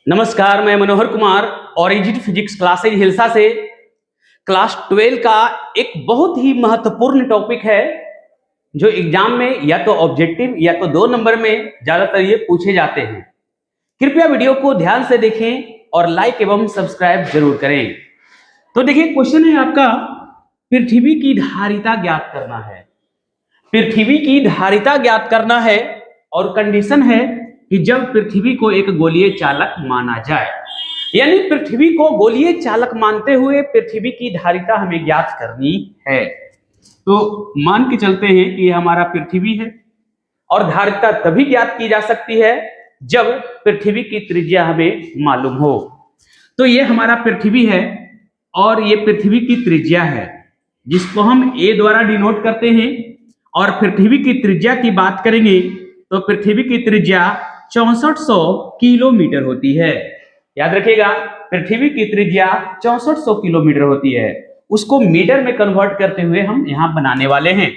नमस्कार, मैं मनोहर कुमार और इजिट फिजिक्स क्लासेज हिलसा से क्लास 12 का एक बहुत ही महत्वपूर्ण टॉपिक है जो एग्जाम में या तो ऑब्जेक्टिव या तो 2 नंबर में ज्यादातर ये पूछे जाते हैं। कृपया वीडियो को ध्यान से देखें और लाइक एवं सब्सक्राइब जरूर करें। तो देखिए, क्वेश्चन है आपका, पृथ्वी की धारिता ज्ञात करना है। पृथ्वी की धारिता ज्ञात करना है और कंडीशन है कि जब पृथ्वी को एक गोलीय चालक माना जाए, यानी पृथ्वी को गोलीय चालक मानते हुए पृथ्वी की धारिता हमें ज्ञात करनी है। तो मान के चलते हैं कि ये हमारा पृथ्वी है और धारिता तभी ज्ञात की जा सकती है जब पृथ्वी की त्रिज्या हमें मालूम हो। तो ये हमारा पृथ्वी है और ये पृथ्वी की त्रिज्या है जिसको हम a द्वारा डिनोट करते हैं। और पृथ्वी की त्रिज्या की बात करेंगे तो पृथ्वी की त्रिज्या 6400 किलोमीटर होती है। याद रखिएगा, पृथ्वी की त्रिज्या 6400 किलोमीटर होती है। उसको मीटर में कन्वर्ट करते हुए हम यहाँ बनाने वाले हैं।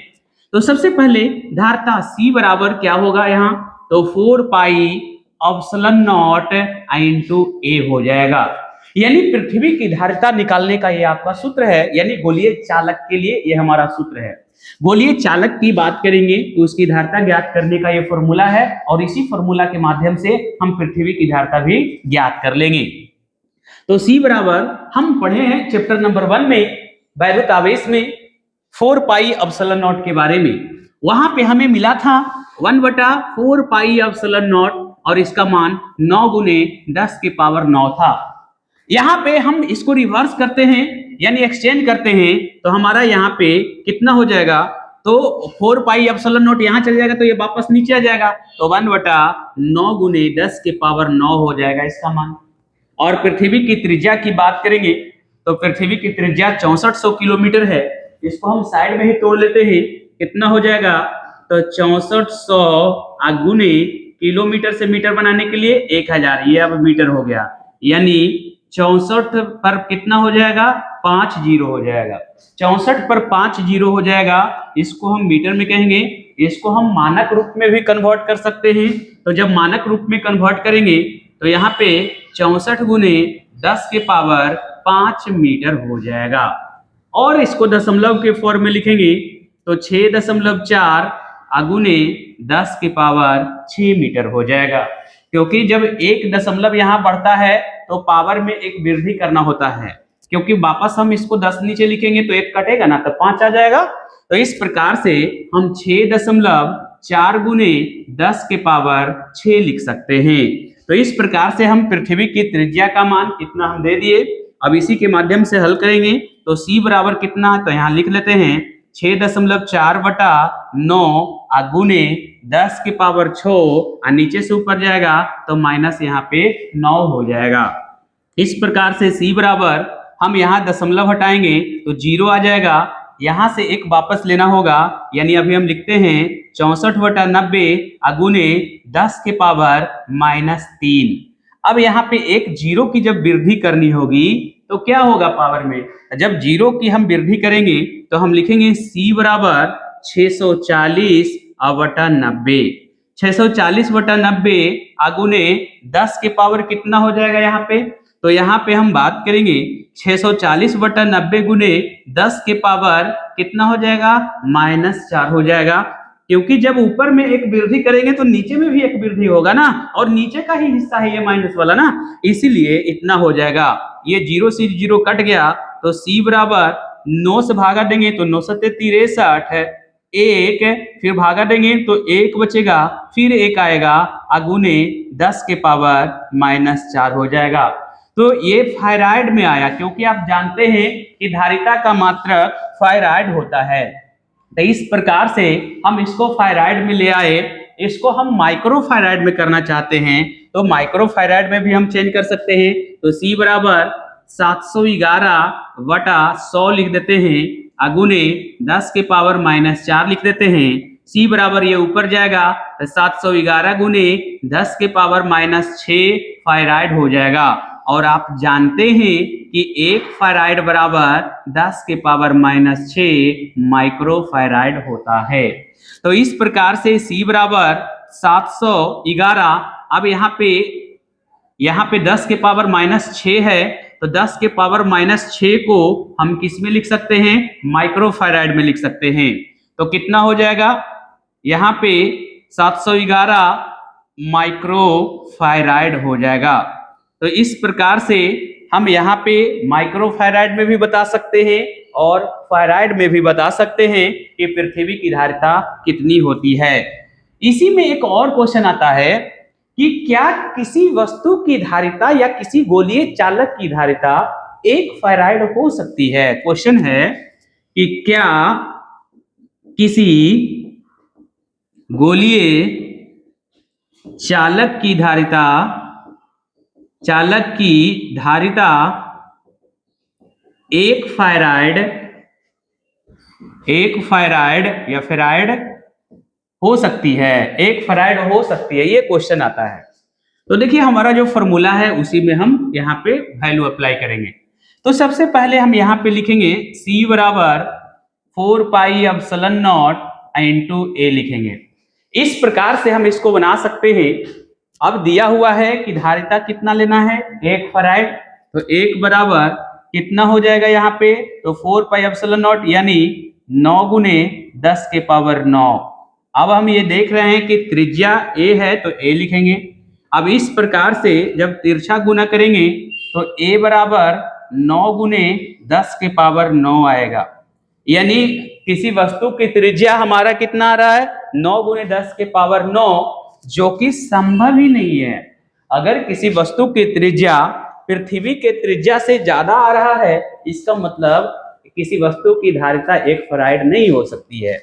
तो सबसे पहले धारिता C बराबर क्या होगा यहाँ, तो 4 pi epsilon not into a हो जाएगा। यानी पृथ्वी की धारिता निकालने का ये आपका सूत्र है, यानी गोलीय चालक के लिए ये हमारा सूत्र है। गोलीय चालक की बात करेंगे तो उसकी धारिता ज्ञात करने का ये फॉर्मूला है और इसी फॉर्मूला के माध्यम से हम पृथ्वी की धारिता भी ज्ञात कर लेंगे। तो C बराबर हम पढ़े हैं चैप्टर नंबर 1 में वैद्युत आवेश में 4 पाई एप्सिलॉन नॉट के बारे में। वहां पे हमें मिला था 1/4 पाई एप्सिलॉन नॉट और इसका मान 9 गुने 10 की पावर 9 था। यहाँ पे हम इसको रिवर्स करते हैं यानी एक्सचेंज करते हैं तो हमारा यहाँ पे कितना हो जाएगा, तो 4 पाई एप्सिलॉन नॉट यहाँ चल जाएगा तो ये वापस नीचे आ जाएगा, तो 1/9 गुने 10 के पावर 9 हो जाएगा इसका मान। और पृथ्वी की त्रिज्या की बात करेंगे तो पृथ्वी की त्रिज्या 6400 किलोमीटर है। इसको हम साइड में ही तोड़ लेते हैं, कितना हो जाएगा, तो 6400 गुने किलोमीटर से मीटर बनाने के लिए 1000, ये अब मीटर हो गया, यानी 64 पर कितना हो जाएगा, 5 जीरो हो जाएगा। 64 पर 5 जीरो हो जाएगा, इसको हम मीटर में कहेंगे। इसको हम मानक रूप में भी कन्वर्ट कर सकते हैं। तो जब मानक रूप में कन्वर्ट करेंगे तो यहाँ पे 64 गुने 10 के पावर 5 मीटर हो जाएगा। और इसको दशमलव के फॉर्म में लिखेंगे तो 6.4 गुने 10 के पावर 6 मीटर हो जाएगा। क्योंकि जब एक दशमलव यहाँ बढ़ता है तो पावर में एक वृद्धि करना होता है, क्योंकि वापस हम इसको 10 नीचे लिखेंगे तो एक कटेगा ना, तो 5 आ जाएगा। तो इस प्रकार से हम 6.4 गुने 10 के पावर 6 लिख सकते हैं। तो इस प्रकार से हम पृथ्वी की त्रिज्या का मान कितना हम दे दिए। अब इसी के माध्यम से हल करेंगे तो C बराबर कितना, तो यहाँ लिख लेते हैं 6.4/9 गुने 10 की पावर 6 नीचे से ऊपर जाएगा तो माइनस यहाँ पे 9 हो जाएगा। इस प्रकार से C बराबर हम यहाँ दशमलव हटाएंगे तो 0 आ जाएगा, यहाँ से एक वापस लेना होगा, यानी अभी हम लिखते हैं 64/90 गुने 10 के पावर -3। अब यहाँ पे एक जीरो की जब वृद्धि करनी होगी तो क्या होगा पावर में, जब जीरो की हम वृद्धि करेंगे तो हम लिखेंगे C बराबर 640/90। 640/90 गुने 10 के पावर कितना हो जाएगा यहाँ पे, तो यहाँ पे हम बात करेंगे 640/90 गुने 10 के पावर कितना हो जाएगा, -4 हो जाएगा। क्योंकि जब ऊपर में एक वृद्धि करेंगे तो नीचे में भी एक वृद्धि होगा ना, और नीचे का ही हिस्सा है ये माइनस वाला ना, इसीलिए इतना हो जाएगा। ये 0 से 0 कट गया तो C बराबर 9 से भागा देंगे तो 9 सत्ते 63, एक फिर भागा देंगे तो 1 बचेगा, फिर 1 आएगा गुने 10 के पावर -4 हो जाएगा। तो ये फायराइड में आया, क्योंकि आप जानते हैं कि धारिता का मात्रक फायराइड होता है। तो इस प्रकार से हम इसको फायराइड में ले आए। इसको हम माइक्रो फायराइड में करना चाहते हैं तो माइक्रो फायराइड में भी हम चेंज कर सकते हैं। तो C बराबर 711/100 लिख देते हैं गुने 10 के पावर -4 लिख देते हैं। C बराबर ये ऊपर जाएगा तो 711 गुने 10 के पावर -6 फायराइड हो जाएगा। और आप जानते हैं कि 1 फायराइड बराबर 10 के पावर -6 माइक्रो फायराइड होता है। तो इस प्रकार से C बराबर 711, अब यहाँ पे यहाँ पे 10 के पावर -6 है, तो 10 के पावर -6 को हम किस में लिख सकते हैं? माइक्रोफैराड में लिख सकते हैं। तो कितना हो जाएगा? यहाँ पे 711 माइक्रोफैराड हो जाएगा। तो इस प्रकार से हम यहाँ पे माइक्रोफैराड में भी बता सकते हैं और फैराड में भी बता सकते हैं कि पृथ्वी की धारिता कितनी होती है। इसी में एक और क्वेश्चन आता है कि क्या किसी वस्तु की धारिता या किसी गोलीय चालक की धारिता 1 फैराड हो सकती है? क्वेश्चन है कि क्या किसी गोलीय चालक की धारिता 1 फैराड या फैराड हो सकती है? 1 फैराड हो सकती है, ये क्वेश्चन आता है। तो देखिए हमारा जो फॉर्मूला है उसी में हम यहाँ पे वैल्यू अप्लाई करेंगे। तो सबसे पहले हम यहाँ पे लिखेंगे C बराबर 4 पाई एप्सिलॉन नॉट इंटू ए लिखेंगे। इस प्रकार से हम इसको बना सकते हैं। अब दिया हुआ है कि धारिता कितना लेना है? 1 फैराड। तो 1 बराबर कितना हो जाएगा यहाँ पे? तो 4 पाई एप्सिलॉन नॉट यानी 9 गुने 10 के पावर 9। अब हम ये देख रहे हैं कि त्रिज्या a है तो a लिखेंगे। अब इस प्रकार से जब तिरछा गुना करेंगे तो a बराबर 9 गुने 10 के पावर 9 आएगा। यानी किसी वस्तु की त्रिज्या हमारा कितना आ रहा है? 9 गुने 10 के पावर 9, जो कि संभव ही नहीं है। अगर किसी वस्तु की त्रिज्या पृथ्वी के त्रिज्या से ज्यादा आ रहा है, इसका मतलब किसी वस्तु की धारिता 1 फैराड नहीं हो सकती है।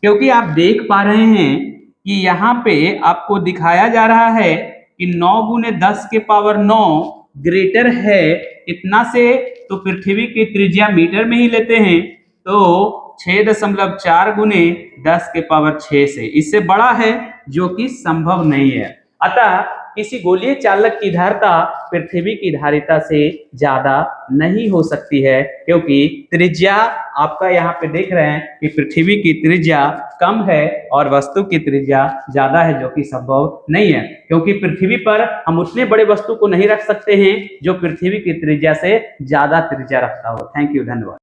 क्योंकि आप देख पा रहे हैं कि यहाँ पे आपको दिखाया जा रहा है कि 9 गुने 10 के पावर 9 ग्रेटर है कितना से? तो पृथ्वी की त्रिज्या मीटर में ही लेते हैं तो 6.4 गुने 10 के पावर 6 से, इससे बड़ा है, जो कि संभव नहीं है। अतः किसी गोलीय चालक की धारिता पृथ्वी की धारिता से ज्यादा नहीं हो सकती है, क्योंकि त्रिज्या आपका यहाँ पे देख रहे हैं कि पृथ्वी की त्रिज्या कम है और वस्तु की त्रिज्या ज्यादा है, जो कि संभव नहीं है। क्योंकि पृथ्वी पर हम उतने बड़े वस्तु को नहीं रख सकते हैं जो पृथ्वी की त्रिज्या से ज्यादा त्रिज्या रखता हो। थैंक यू, धन्यवाद।